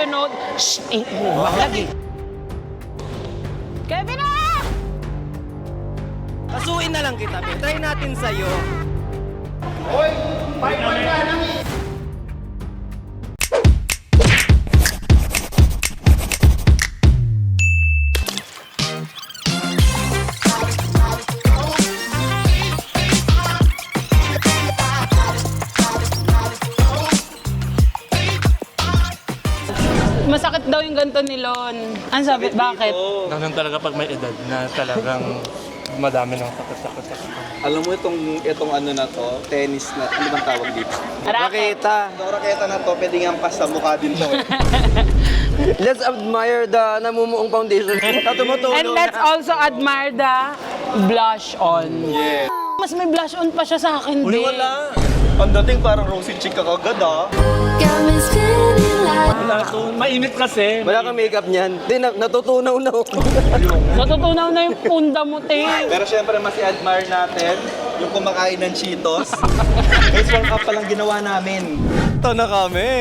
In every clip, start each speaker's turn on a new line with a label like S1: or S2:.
S1: to know. Shh! Lagi. Kevin na!
S2: Kasuin na lang kita, be. Try natin sa'yo.
S3: Hoy! 5-1 na lang eh!
S1: Masakit daw yung ganito ni Lon. Ang sabi, bakit?
S4: Ganun talaga pag may edad na talagang madami ng sakit-sakit.
S5: Alam mo itong ano na to, tennis na, ano bang tawag dito?
S2: Raketa.
S5: Itong raketa na to, pwede nga pas sa mukha din to eh.
S2: Let's admire the namumuong foundation. Tumutulo
S1: And let's also admire the blush on.
S5: Yeah.
S1: Mas may blush on pa siya sa akin,
S5: Uli
S1: din.
S5: wala. Ang dating parang rosy chick ka kagad ah.
S4: Wala to. Mainit kasi.
S2: Wala kang makeup niyan. Di, natutunaw na.
S1: Natutunaw na yung punda mo, te.
S5: Pero syempre mas i-admire natin yung kumakain ng Cheetos. Guys, World Cup pa lang ginawa namin. Ito na kami.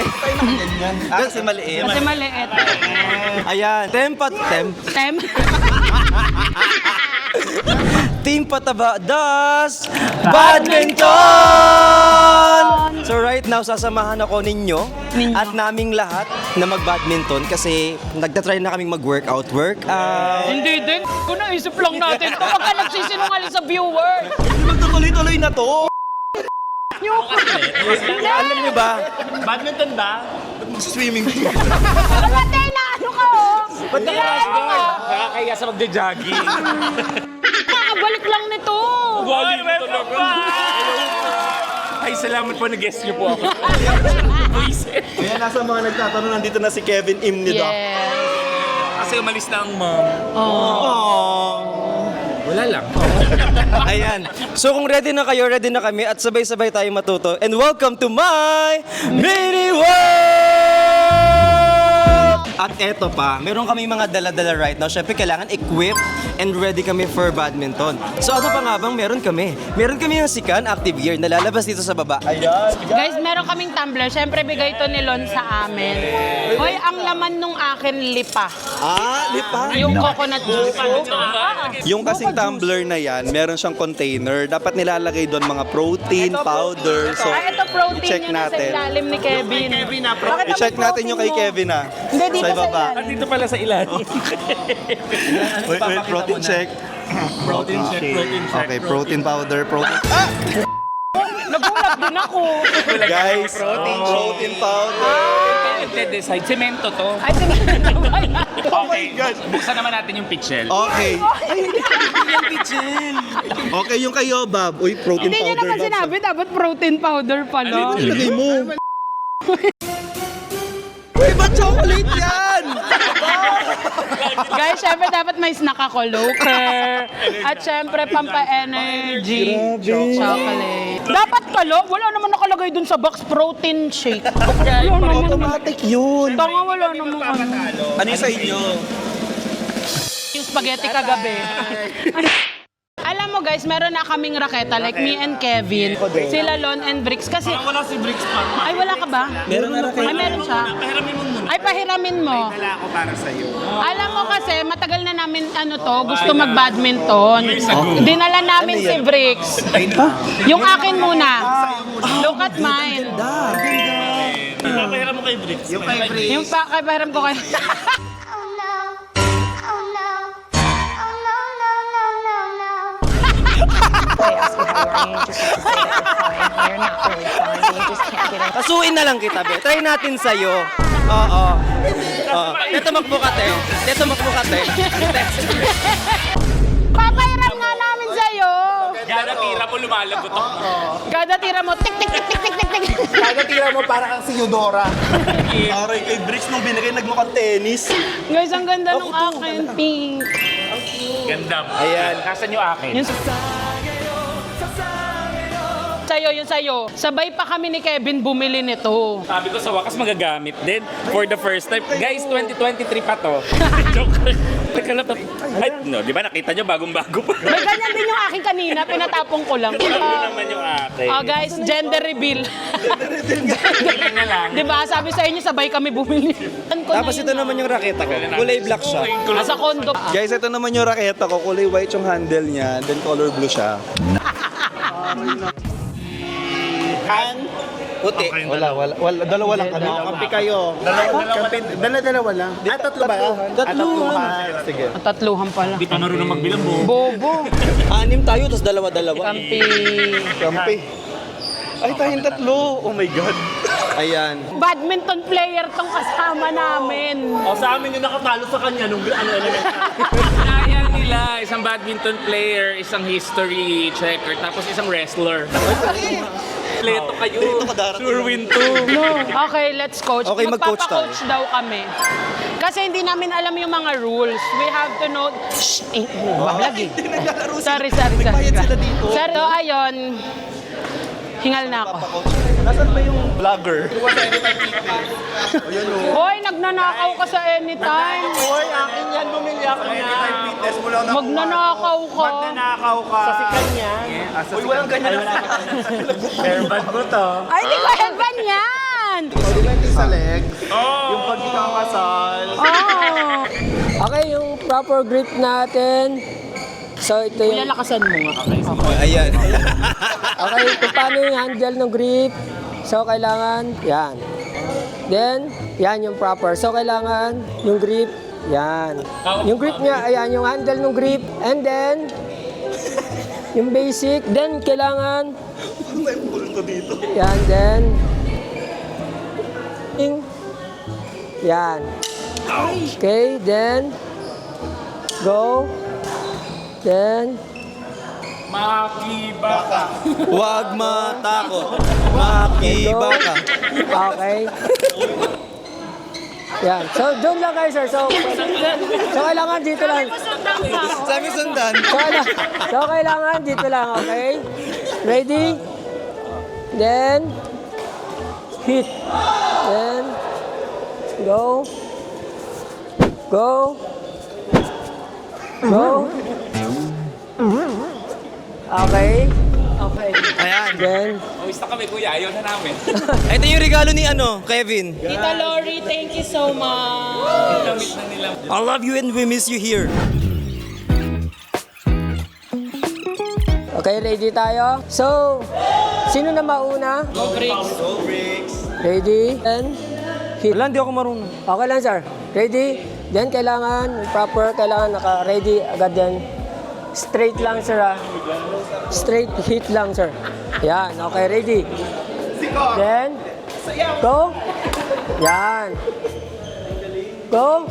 S5: Tayo na ganyan. Kasi maliit.
S1: Kasi maliit.
S2: Ayan. Tempat.
S1: Tem.
S2: Team Pataba das Badminton! So right now, sasamahan ako ninyo at naming lahat na mag-badminton kasi nagtatry na kaming mag-workout.
S1: Hindi din. Kung naisip lang natin ito, wag ka nagsisinungaling sa viewer.
S5: Magtutuloy-tuloy na to.
S2: Alam niyo ba?
S4: Badminton ba?
S5: Swimming pool.
S1: Kapatay na ano ka, oh.
S4: Ba't nakakaya sa magde-jogging?
S1: Kakabalik lang nito.
S4: Galing talaga. Ay, salamat po, nag-guest niyo po ako.
S5: Kaya nasa mga nagtatanong, nandito na si Kevin Im ni Doc.
S1: Yes.
S4: Kasi umalis na ang mom. Wala lang.
S2: Ayan. So kung ready na kayo, ready na kami at sabay-sabay tayo matuto. And welcome to my mini world! At eto pa, meron kami mga dala-dala right now. Syempre kailangan equip and ready kami for badminton. So ano pa nga bang meron kami? Meron kami yung Sikan Active Gear na lalabas dito sa baba.
S5: Ayan.
S1: Guys, meron kaming tumbler. Siyempre, bigay to ni Lon sa amin. Hoy, ang laman nung akin, lipa.
S5: Ah, lipa.
S1: Yung coconut juice.
S5: Yung kasing tumbler na yan, meron siyang container. Dapat nilalagay doon mga protein, powder. So,
S1: Ay, ito protein
S5: i-check
S1: yun nasa
S5: natin.
S1: ilalim ni Kevin. Bakit
S5: I-check
S1: naman
S5: natin yung kay
S1: protein mo?
S5: Kevin ah.
S1: Hindi, dito
S5: Sa
S1: sa
S5: ibaba.
S1: ilalim.
S4: Dito pala sa ilalim.
S5: Wait, protein check.
S4: Protein check.
S5: Okay, protein powder, protein...
S1: Nagulat din ako.
S5: Guys, protein powder.
S4: Decide, semento to.
S1: Ay, tingnan na ba yan?
S4: Okay, buksan naman natin yung pitchel.
S5: Okay. Okay, yung kayo, Bob. Uy, protein
S1: Hindi niya
S5: powder.
S1: naman
S5: Bob.
S1: sinabi, dapat protein powder pala.
S5: Ilagay mo. Uy, ba't chocolate yan?
S1: Guys, syempre dapat may snack ako, loker. At syempre, pampa-energy. Chocolate. Dapat kalo, wala naman nakalagay dun sa box, protein shake. Wala naman.
S5: Automatic yun.
S1: Tanga, wala naman ano.
S5: Ano yung sa inyo?
S1: Yung spaghetti kagabi. Alam mo guys, meron na kaming raketa like me and Kevin. Sila Lon and Bricks kasi...
S4: Wala si Bricks pa.
S1: Ay, wala ka ba?
S5: Meron na
S1: Ay, meron siya.
S4: Pahiramin mo muna.
S1: Ay, pahiramin mo.
S4: Wala ako para sa'yo.
S1: Alam mo kasi, matagal na namin gusto mag-badminton. Dinala namin si Bricks. Yung akin muna. Look at mine.
S4: Papahiram mo kay Bricks. Yung kay Bricks.
S1: Yung pahiram ko kayo.
S2: Kasuin na lang kita, be. Try natin sa'yo. Oo. Ito magbukat eh. Ito magbukat eh.
S1: Papahiram nga namin sa'yo.
S4: Kada tira mo lumalagot ako.
S1: Kada tira mo, tik, tik, tik, tik, tik, tik, tik.
S5: Kada tira mo para kang si Eudora. Aray, kay Bricks nung binigay nagmukhang tennis.
S1: Guys, ang ganda nung akin, pink.
S4: Ganda mo.
S2: Ayan.
S4: Kasan yung akin?
S1: Yung Sa'yo, yung sa'yo. Sabay pa kami ni Kevin bumili nito.
S4: Sabi ko sa wakas magagamit din for the first time. Guys, 2023 pa to. Joke. Teka lang. Ay, no, di ba nakita nyo bagong-bago pa.
S1: May ganyan din yung aking kanina, pinatapong ko lang.
S4: Ito naman yung akin.
S1: Oh guys, gender reveal.
S4: Tingnan na lang.
S1: Di ba? Sabi sa inyo, sabay kami bumili.
S2: Tapos ito naman yung raketa ko. Kulay black siya.
S1: Nasa kondo.
S5: Guys, ito naman yung raketa ko. Kulay white yung handle niya, then color blue siya.
S2: Puti.
S5: Wala. Dalawa lang kami.
S3: Kampi kayo. Dalawa lang. Tatlo ba? Tatlo. Sige.
S1: Tatluhan pala.
S4: Hindi pa marunong magbilang buo.
S1: Bobo.
S2: 6 tayo, tapos dalawa-dalawa.
S1: Kampi.
S5: Kampi. Ay, tayong tatlo. Oh my God. Ayan.
S1: Badminton player tong kasama namin.
S3: O sa amin yung nakatalo sa kanya nung
S4: Kaya nila, isang badminton player, isang history checker, tapos isang wrestler. Pleto kayo. Sure win to.
S1: Okay, let's coach.
S2: Okay, mag-coach tayo.
S1: Magpapa-coach daw kami. Kasi hindi namin alam yung mga rules. We have to know... Shh! Balag eh. Sorry.
S5: Nagbayad sila dito.
S1: Sir, so ayun. Hingal na ako.
S5: Nasaan ba yung vlogger?
S1: Hoy, nagnanakaw ka sa anytime.
S3: Hoy, akin yan. Bumili ako niya.
S1: Magnanakaw ka.
S3: Magnanakaw ka. Sa sikan niya.
S5: Uy, walang ganyan.
S3: Airbag mo to.
S1: Ay, di ko headband yan!
S3: Sa leg. Yung pag ikakasal.
S1: Oh!
S6: Okay, yung proper grip natin. So, ito
S1: Kuya,
S6: yung...
S1: lakasan mo nga.
S2: Ayan.
S6: Okay, kung paano yung handle ng grip. So, kailangan, yan. Then, yan yung proper. So, kailangan yung grip, yan. Yung grip niya, ayan, yung handle ng grip. And then, yung basic. Then, kailangan... Yan, then... Yan. Okay, then... Go. Then...
S4: Makibaka.
S2: Huwag matakot. Makiba ka.
S6: Okay. Yan. So, doon lang kayo, sir. So kailangan dito lang.
S2: Sabi sundan.
S6: So, kailangan dito lang, okay? Ready? Then, hit. Then, go. Go. Go. Okay.
S1: Okay.
S2: Ayan.
S6: Then,
S4: Uwis na kami, kuya. Ayaw na namin.
S2: Ito yung regalo ni Kevin.
S1: Tita Lori, thank you so much.
S4: Damit na nila.
S2: I love you and we miss you here.
S6: okay, ready tayo? So, sino na mauna?
S1: Go Briggs.
S6: Ready? Then, hit.
S2: Wala, hindi ako marunong.
S6: Okay lang, sir. Ready? Then, kailangan, proper, kailangan naka-ready agad yan. Straight lang, sir, ah. Straight hit lang, sir. Yan, okay, ready? Then, go. Yan. Go.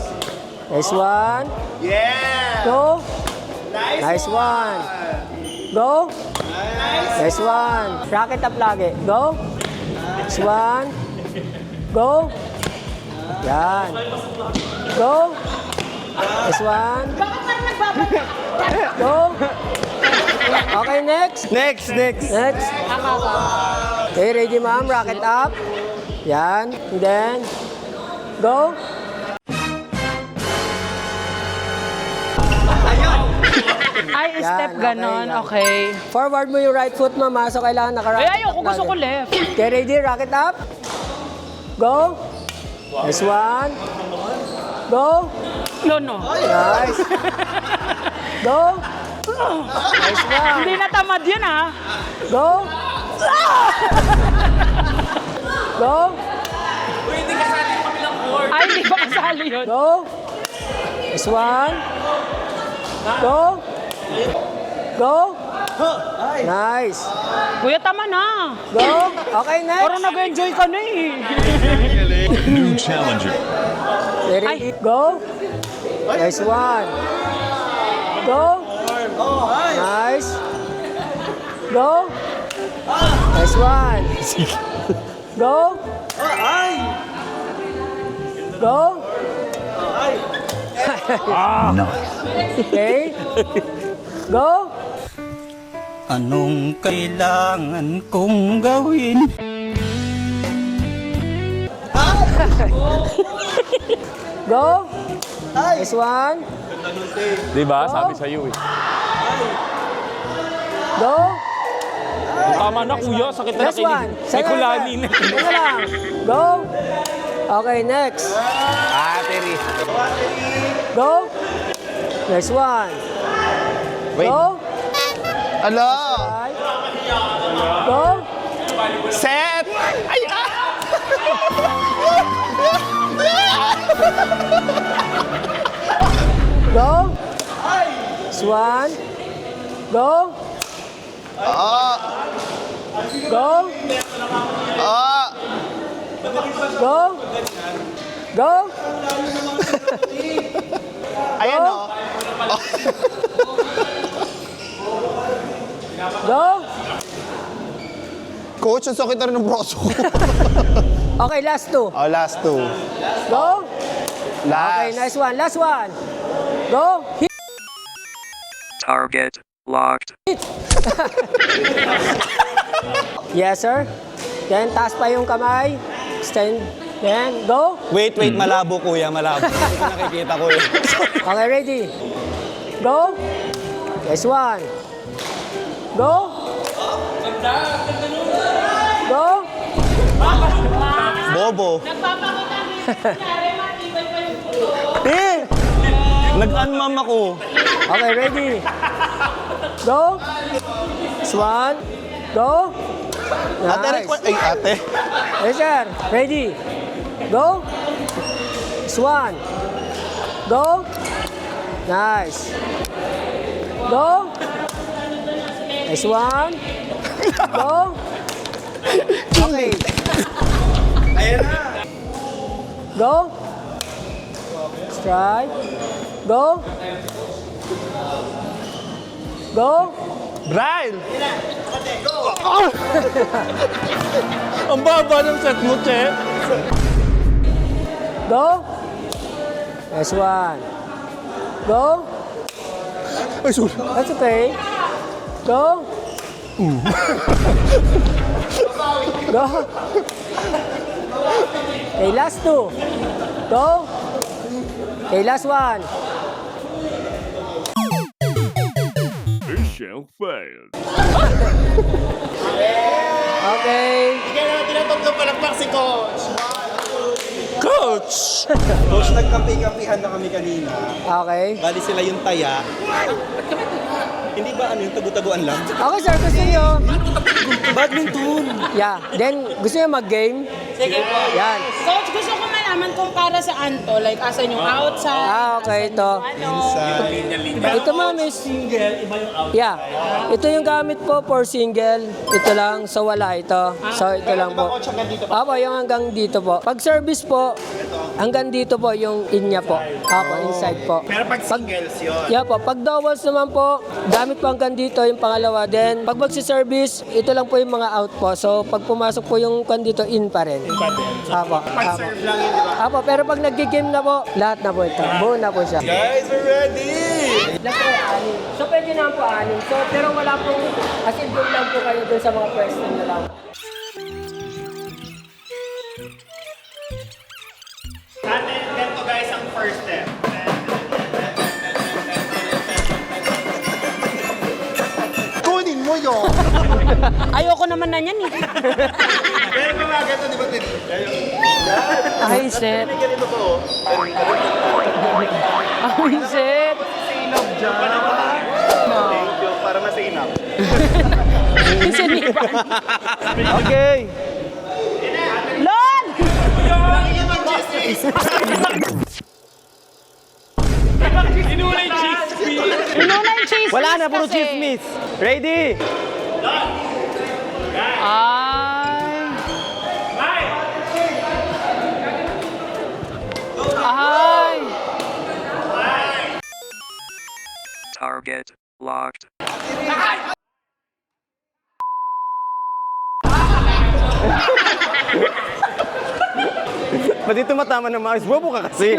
S6: Nice one.
S3: Yeah!
S6: Go. Nice one. Go. Nice one. Racket up lagi. Go. Nice one. Go. Yan. Go. Nice one. Go. Okay, next.
S2: Next.
S6: Next. Okay, ready, ma'am? Racket up. Yan. And then, go.
S1: Ay,
S6: Yan,
S1: step
S6: okay,
S1: ganon.
S6: yan.
S1: Okay.
S6: Forward mo yung right foot, ma'am. So, kailangan naka-racket
S1: Ay, ayoko.
S6: up
S1: Gusto
S6: lagi.
S1: ko left.
S6: Okay, ready? Racket up. Go. Nice one. Go.
S1: No.
S6: Nice. Go. Nice one.
S1: Hindi na tamad yun, ha?
S6: Go. Go.
S4: Uy, hindi kasali yung kabilang court.
S1: Ay, hindi ba kasali yun?
S6: Go. Nice one. Go. Go. Nice.
S1: Kuya, tama na.
S6: Go. Okay,
S1: Parang
S6: next.
S1: nag-enjoy ka na eh.
S7: New challenger.
S6: Ready? Go. Nice one. Go. Nice. Go. Nice one. Go. Go.
S7: Nice.
S6: Okay. Go.
S8: Anong kailangan kong gawin?
S6: Go! Nice one.
S4: Di ba? Sabi sa'yo eh.
S6: Go!
S4: Tama na kuya, sakit na
S6: Next one.
S4: May kulani na.
S6: Teka lang. Go! Okay, next.
S4: Battery.
S6: Go! Next one. Go!
S3: Ala!
S6: Right. Go!
S3: Set! Ay,
S6: Go! Next one. Go! Go! Go! Go!
S3: Ayan
S6: Go.
S3: o.
S6: Go!
S3: Coach, ang sakit na rin ng braso ko.
S6: Okay, last two.
S3: Oh, last two.
S6: Go! Okay,
S3: Last.
S6: nice one. Last one. Go! Hit!
S9: Target locked.
S6: Yes, sir. Then, taas pa yung kamay. Stand. Then, go.
S2: Wait, malabo kuya, malabo. Hindi ko nakikita ko eh.
S6: Okay, ready. Go. Nice one. Go. Go.
S2: Bobo. Eh! Nag-unmam ako.
S6: Okay, ready. Go. Nice one. Go.
S3: Ate,
S6: Nice.
S3: ay, ate.
S6: Yes, sir. Ready. Go. Nice one. Go. Nice. Go. Nice one. Go. Okay. Go. Strike. Go. Go.
S3: Brian!
S2: Ang baba ng set mo, Che.
S6: Go. Nice one. Go.
S3: Ay, sorry.
S6: That's okay. Go. Go. Okay, last two. Go. Okay, last one.
S7: Mission failed.
S6: Okay.
S3: Hindi na tinatog palakpak si Coach.
S2: Coach!
S5: Coach, nagkampi-kampihan na kami kanina.
S6: Okay.
S5: Bali sila yung taya. Hindi ba ano yung tagu-taguan lang?
S6: Okay, sir. Gusto nyo?
S2: Badminton!
S6: Yeah. Then, gusto nyo mag-game?
S1: Sige po.
S6: Yan.
S1: Coach, gusto ko malaman kung para saan to. Like, asan yung outside?
S6: Okay, ito. Ito, ma'am, is single. Iba yung outside. Yeah. Ito yung gamit po for single. Ito lang. So, wala ito. So, ito lang po. Apo, yung hanggang dito po. Pag service po, hanggang dito po yung inya po. Apo, inside po.
S3: Pero pag singles yun.
S6: Yeah po. Pag doubles naman po, gamit po hanggang dito yung pangalawa. Then, pag magsi-service, ito lang po yung mga out po. So, pag pumasok po yung kan dito, in pa rin. Apo.
S3: Pag-serve lang yun, di ba?
S6: Apo, pero pag nag-game na po, lahat na po ito. Buo na po siya.
S5: Guys, we're ready!
S6: Last po, anim. So, pwede naman po anim. So, pero wala pong, as in, doon lang po kayo doon sa mga pwesto na lang.
S3: Ganito guys ang first step. Kunin mo yun!
S1: Ayoko naman na yan eh.
S3: Pero mga ganito, di ba?
S1: Ay, set.
S3: Ganito po.
S1: Ay, set.
S3: Thank you. Para masinap.
S1: Sinipan.
S2: Okay!
S1: Lon!
S4: Inuna yung chismis.
S1: Inuna yung chismis
S2: Wala na, puro
S1: kasi.
S2: chismis. Ready?
S1: Ay. Ay.
S9: Target locked.
S2: Ba't di tumatama ng maayos? Bobo ka kasi.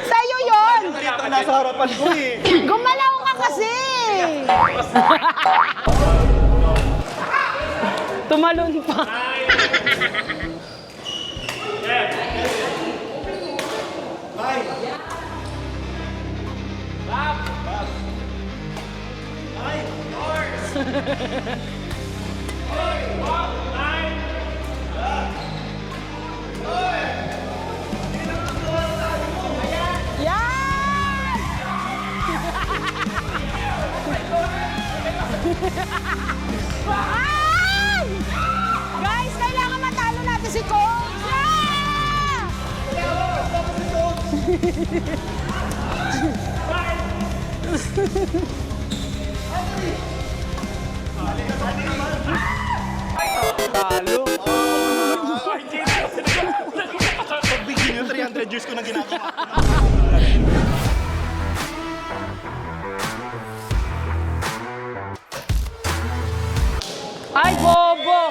S1: Sa'yo yun!
S3: Ito nasa harapan ko eh.
S1: Gumalaw ka kasi! Tumalon pa. Yan! Ay! Guys, kailangan matalo natin si Coach! Yeah!
S3: Pagbigyan yung 300 years ko na ginagawa.
S1: Ay, bobo!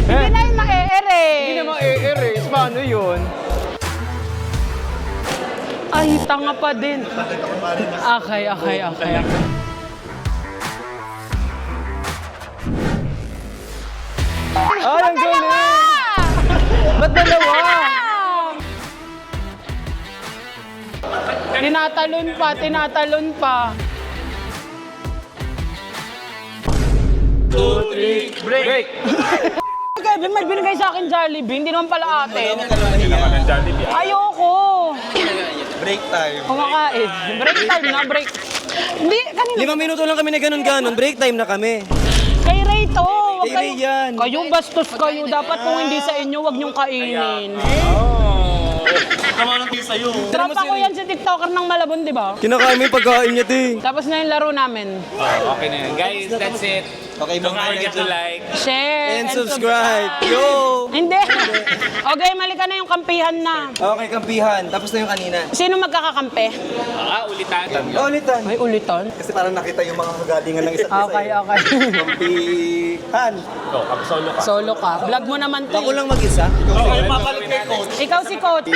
S1: Hindi na yung ma-e-ere.
S2: Hindi na ma-e-erase. Paano yun?
S1: Ay, tanga pa din. Okay.
S2: Ay, ang galing! Ba't dalawa?
S1: Tinatalon pa.
S2: Break!
S1: Kevin, may binigay sa akin Jollibee. Hindi naman pala atin. Ayoko.
S5: Break time.
S1: Kumakain. Break time na, break. Hindi, kanina.
S2: 5 minuto lang kami na ganun-ganon. Break time na kami.
S1: Kay Ray to. Wag
S2: Kay Ray yan.
S1: Kayo bastos kayo. Dapat kung hindi sa inyo, wag niyong kainin.
S3: Tama lang kayo sa'yo.
S1: Tropa ko yan si TikToker ng Malabon, di ba?
S2: Kinakain mo yung pagkain niya, ting.
S1: Tapos na yung laro namin.
S4: Okay na yan. Guys, that's it.
S5: Okay,
S4: Don't forget to like.
S1: Share
S2: And subscribe. Yo!
S1: Hindi. Okay, malika na yung kampihan na.
S2: Okay, kampihan. Tapos na yung kanina.
S1: Sino magkakakampi?
S4: Ulitan.
S2: Ulitan.
S1: May ulitan?
S3: Kasi parang nakita yung mga kagalingan ng isa't isa.
S1: Okay.
S3: Kampihan.
S1: Solo ka. Vlog mo naman to.
S2: Ako lang mag-isa.
S3: Okay, papalit kay coach.
S1: Ikaw si Coach.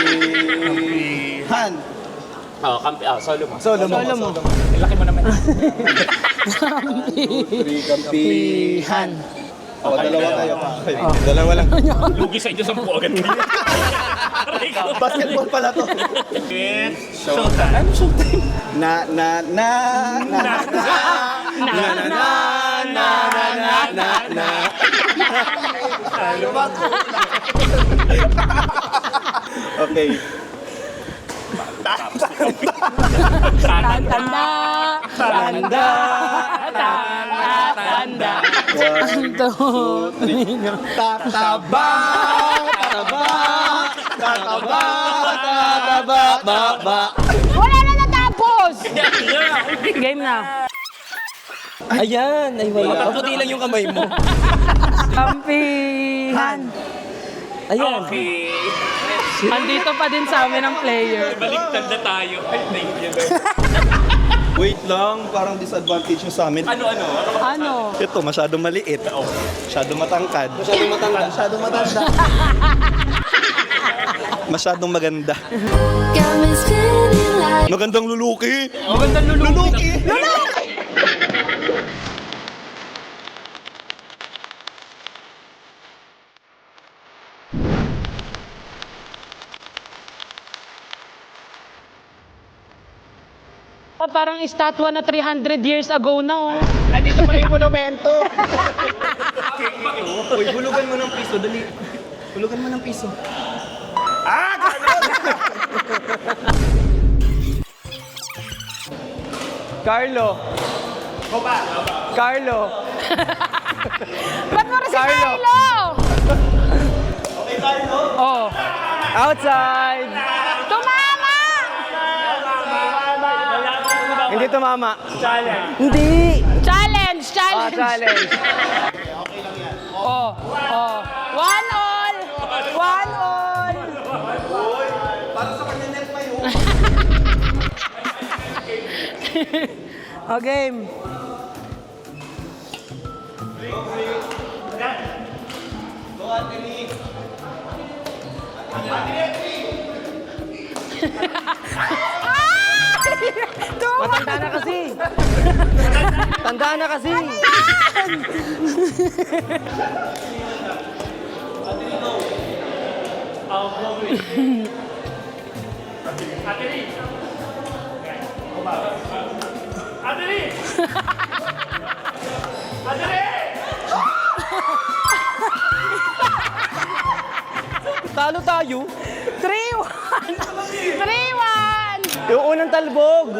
S3: Han.
S4: Solo mo.
S2: Solo mo.
S4: Laki mo naman.
S1: Kampihan.
S3: Dalawa kayo.
S2: Dalawa lang.
S4: Lugi sa inyo 10 agad.
S3: Basketball pala to.
S4: Showtime.
S3: Na. Okay.
S1: Tanda. Wala na natapos! Game na.
S2: Ayan. Ay, wala. Maputi lang yung kamay mo.
S1: Kampihan.
S2: Ayan.
S4: Okay.
S1: Andito pa din sa amin ang player.
S4: Baliktad na tayo. Thank you.
S3: Wait lang, parang disadvantage yung sa amin.
S1: Ano?
S3: Ito, masyadong maliit. Masyadong matangkad.
S2: Masyadong matanda.
S3: Masyadong matanda. Masyadong maganda. Magandang luluki.
S1: Magandang luluki. Parang estatwa na 300 years ago na, oh.
S3: Nandito pa yung monumento.
S2: Uy, hulugan mo ng piso. Dali. Hulugan mo ng piso. Carlo. Carlo.
S1: Ba't mo rin si Carlo?
S3: Okay, Carlo?
S1: Oh.
S2: Outside.
S1: Tumama!
S2: Hindi tumama.
S3: Challenge.
S2: Hindi.
S1: Challenge!
S2: Ah, challenge.
S1: Oh. One all! One all!
S3: Para sa kanya net pa yun.
S1: O, game.
S2: Matanda na kasi. Tanda na kasi. Talo tayo.
S1: 3-1! 3-1!
S2: Yung unang talbog.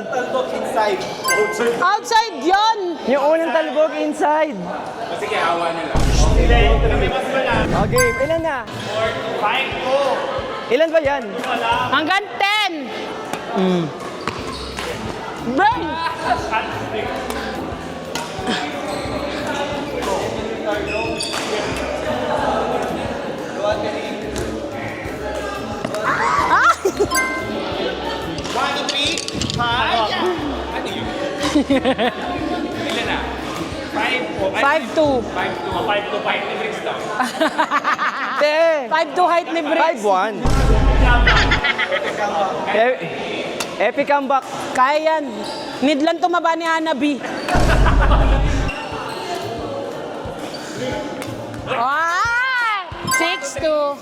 S1: Outside yon!
S2: Yung unang talbog inside.
S4: Sige, awa na lang.
S2: Okay, ilan na? 5-2. Ilan ba yan?
S1: Hanggang 10! Bang!
S4: Ilan na? 5-2.
S1: 5-2.
S4: 5-2 ni Briggs daw.
S1: 5-2 height ni Briggs.
S2: 5-1. Epic comeback.
S1: Kaya yan. Need lang tumaba ni Hanabi. Ah! 6-2.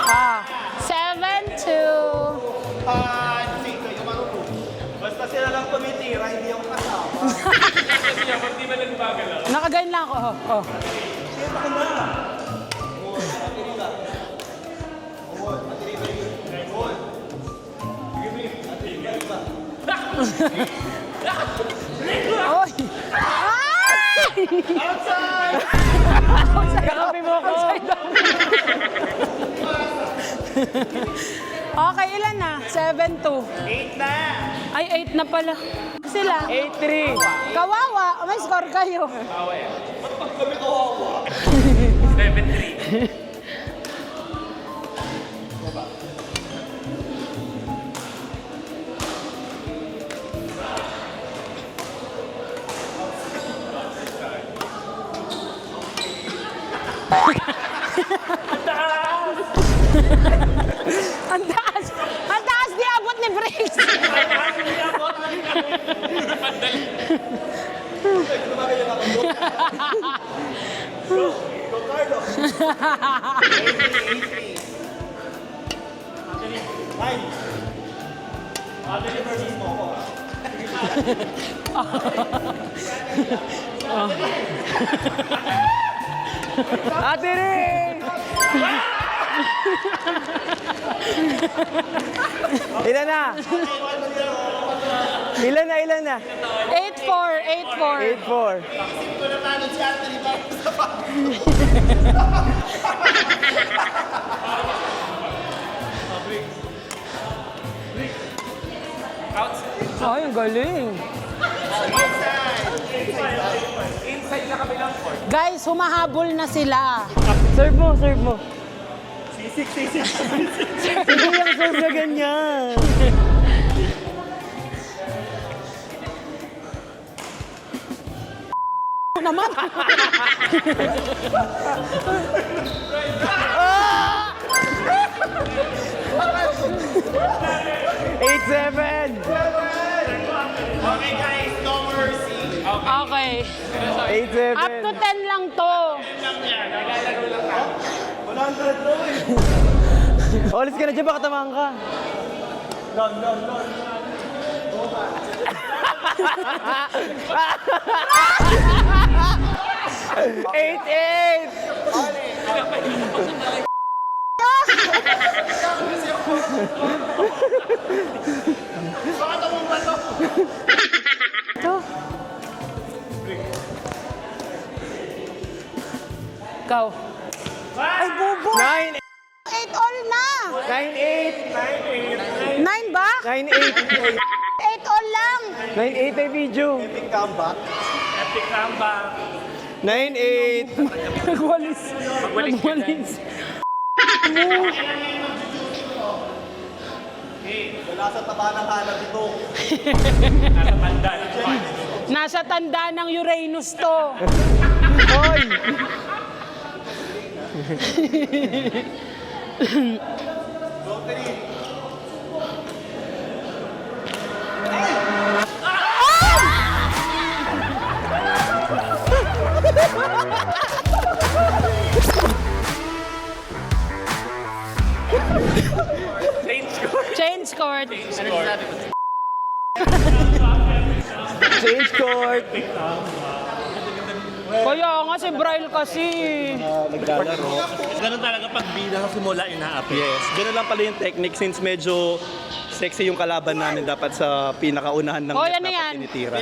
S1: Ah, 7-2.
S5: Basta sila lang tumitira, hindi ako kasama.
S1: Nakagain lang ako. Oh. Oy! Ay!
S2: Kakapi mo ako.
S1: Okay, ilan na? 7-2. 8 na. Ay, 8 na pala. Sila.
S2: 8-3.
S1: Kawawa. May score kayo.
S4: 7-3.
S1: Ang taas. Ang taas di abot ni Briggs.
S2: Ate Ring! Ilan na? Ilan na?
S1: 8-4.
S2: 8-4.
S1: Ay, ang galing. Guys, humahabol na sila.
S2: Serve mo. Sisik. Hindi yung serve na ganyan.
S1: Naman.
S2: Eight, 7.
S1: Okay.
S2: 8-7.
S1: Up to 10 lang to.
S2: Olis ka na dyan, baka tamaan ka. Eight, 8.
S1: Ikaw. Ay, bubo.
S2: 9,
S1: 8 all na.
S2: 9, 8.
S1: 9 ba?
S2: 9, 8.
S1: 8 all lang.
S2: 9, 8 ay video.
S5: Epic comeback.
S2: 9, 8.
S1: Nagwalis.
S5: Wala sa taba ng halad ito.
S1: Nasa tanda ng Uranus to. Hoy! Change court.
S2: Change court.
S1: Kaya nga si Braille kasi.
S2: Naglalaro.
S3: Ganun talaga pag bida sa simula, ina-apply.
S5: Yes, gano'n lang pala yung technique since medyo sexy yung kalaban namin dapat sa pinakaunahan ng
S1: Oh,
S5: net
S1: yan na
S5: dapat
S1: yan.
S5: tinitira.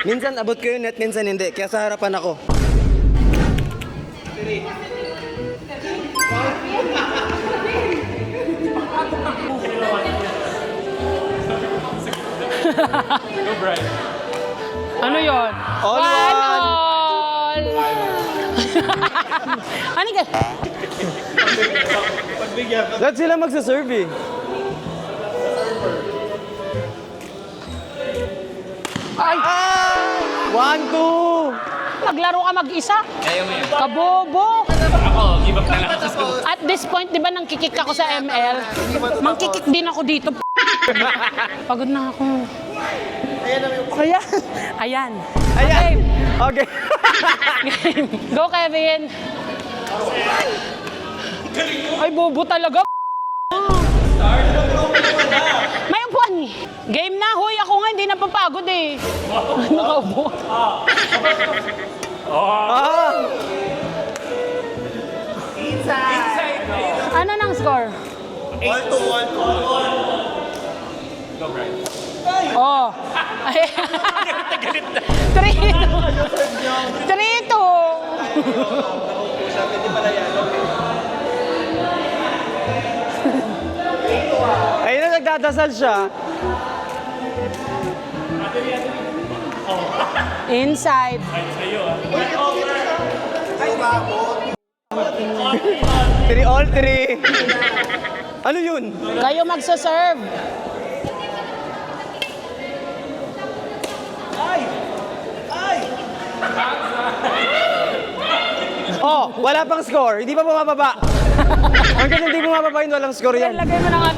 S2: Minsan abot ko yung net, minsan hindi. Kaya sa harapan ako.
S1: Ano yon?
S2: All
S1: One
S2: one.
S1: all. Ano ka?
S2: Lahat sila magsaserve eh.
S1: Ay!
S2: 1, 2.
S1: Maglaro ka mag-isa.
S4: Ayaw mo yun.
S1: Kabobo.
S4: Ako, give up na lang ako.
S1: At this point, di ba nang kikik ako sa ML? Mangkikik din ako dito. Pagod na ako. Ayan. Ayan.
S2: Ayan. Okay.
S1: Game. Go, Kevin. Ay, bobo talaga. May upuan eh. Game na, huy. Ako nga, hindi napapagod eh. Nakaupo. Ano nang score?
S3: 1-2.
S1: Oh. 3-2.
S2: Ayun na, nagdadasal siya.
S1: Inside.
S2: 3 all 3. Ano yun?
S1: Kayo magsaserve.
S2: Oh, wala pang score. Hindi pa bumababa. Hanggang hindi bumababa yun, walang score yan.
S1: Lagay mo na nga.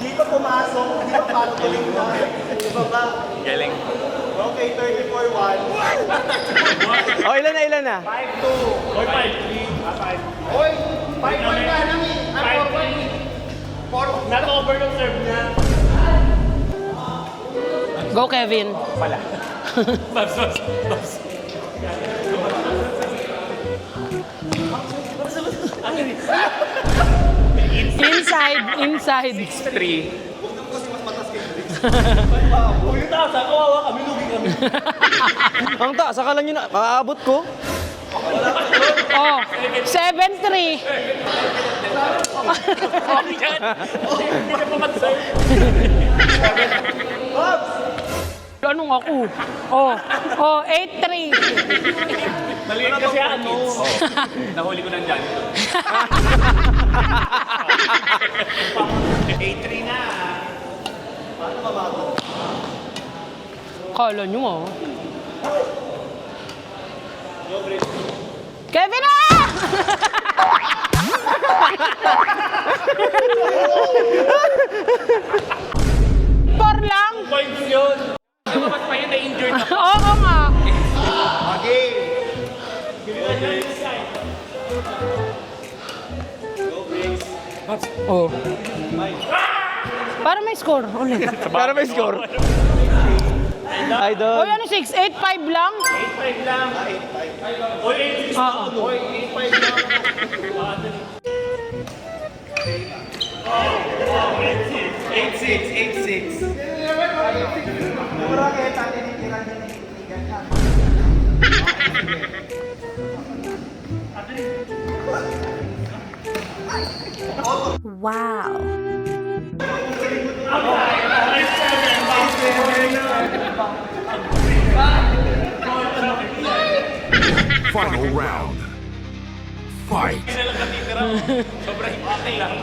S3: Dito pumasok, di ba parang galing na? Di ba ba?
S4: Galing.
S3: Okay, 34-1.
S2: Oh, ilan na?
S3: 5-2. Or 5-3. Oy, 5-1 ka lang eh. 5-3. Nag-over yung serve niya.
S1: Go, Kevin. Inside.
S4: 3.
S3: Uy, taas ha, kawawa kami, lugi kami.
S2: Ang taas, akala nyo na, maaabot ko.
S1: Oh, 7-3.
S4: Hindi ka pa mag-serve.
S1: Anong ako? Oh, 8-3.
S4: Maliit kasi ano. Nahuli ko nandyan. 8-3 na.
S1: Kala nyo ah. Kevin ah! Por lang?
S4: Points yun. Lumabas pa yun na injured ako.
S1: Oo nga. Oh. Para may score ulit.
S2: Para may score. Idol.
S1: Oy, ano 6? 8-5 lang?
S3: 8-5 lang. 8-5. Oy, 8-6
S1: Oo.
S3: na. Oy, 8-5 lang. 8-6.
S7: Final round.
S4: Sobrang okay lang.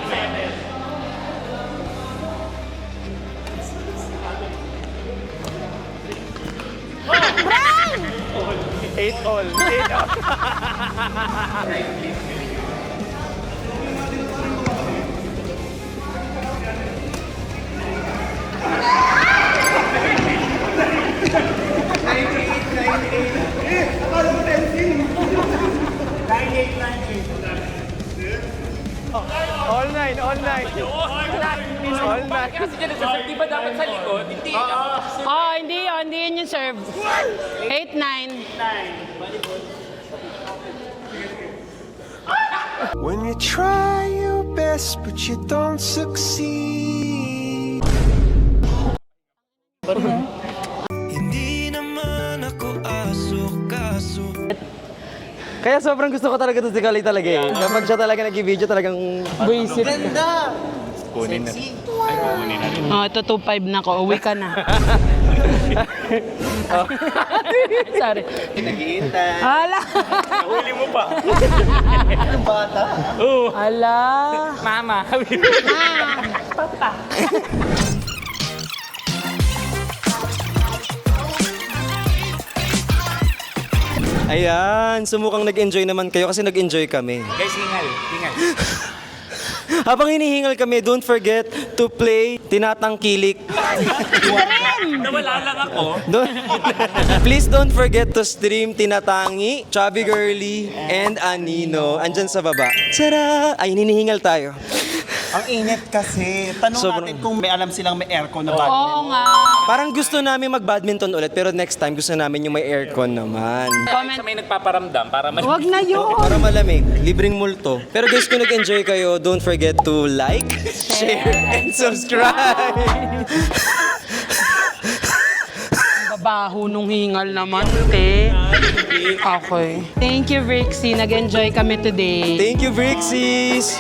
S2: All nine.
S4: Kasi dyan, di ba dapat sa likod? Hindi.
S1: Oh, hindi yun. Hindi yun yung serve. 8-9.
S8: When you try your best but you don't succeed. Hindi naman ako aso-kaso.
S2: Kaya sobrang gusto ko talaga ito si Kali talaga eh. Kapag siya talaga nag-video talagang...
S1: Buisit.
S3: Ganda!
S4: Kunin na.
S1: Oh, ito 2-5 na ko. Uwi ka na. Sorry.
S3: Naghihintay.
S1: Ala.
S4: Huli mo pa.
S3: Ang bata.
S1: Ala.
S4: Mama.
S2: Ayan, sumukang nag-enjoy naman kayo kasi nag-enjoy kami.
S4: Guys, hingal.
S2: Habang hinihingal kami, don't forget to play Tinatangkilik.
S4: Nawala lang ako.
S2: Please don't forget to stream Tinatangi, Chubby Girly, and Anino. Andyan sa baba. Tara! Ay, hinihingal tayo.
S3: Ang init kasi. Tanong
S2: Sobrang-
S3: natin kung may alam silang may aircon na badminton.
S1: Oo nga.
S2: Parang gusto namin mag-badminton ulit, pero next time gusto namin yung may aircon naman.
S1: Comment.
S4: Sa may nagpaparamdam para
S1: Wag na yun.
S2: Para malamig, libreng multo. Pero guys, kung nag-enjoy kayo, don't forget to like, share, and subscribe.
S1: Babaho nung hingal naman, te. Okay. Thank you, Rixie. Nag-enjoy kami today.
S2: Thank you, Brixies!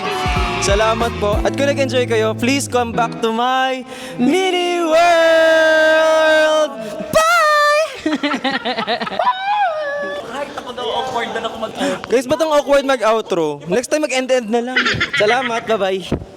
S2: Salamat po. At kung nag-enjoy kayo, please come back to my mini world! Bye!
S4: kahit ako daw awkward na ako mag-outro.
S2: Guys, ba't ang awkward mag-outro? Next time mag-end-end na lang. Salamat, bye-bye.